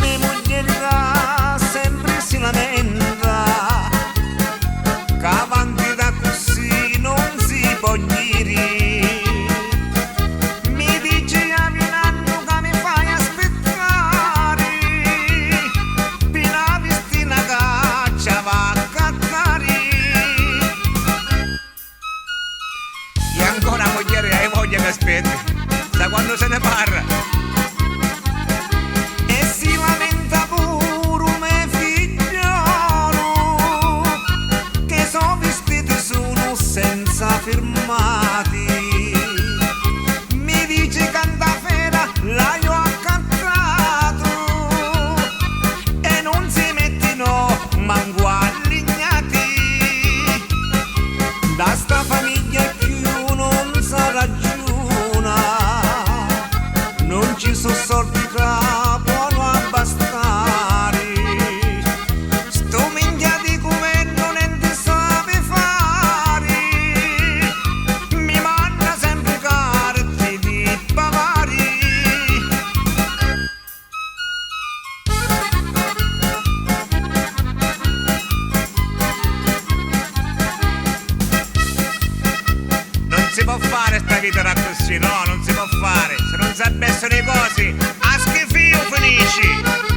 mia moglie là sempre si lamenta che avanti da così non si può dire. Mi dice a Milano che mi fai aspettare fino a vesti una caccia va a cattare. E ancora moglie hai voglia che aspetti, da quando se ne parla. Senza firmati mi dice cantafera l'ho accantato e non si mettino manco allignati. Da sta famiglia più non si ragiona, non ci sono soldi che buono a bastare. Sto minchia di governo non ti sape fare, non si può fare sta vita così, no, non si può fare. Se non sapessero le cose, a schifio finisci.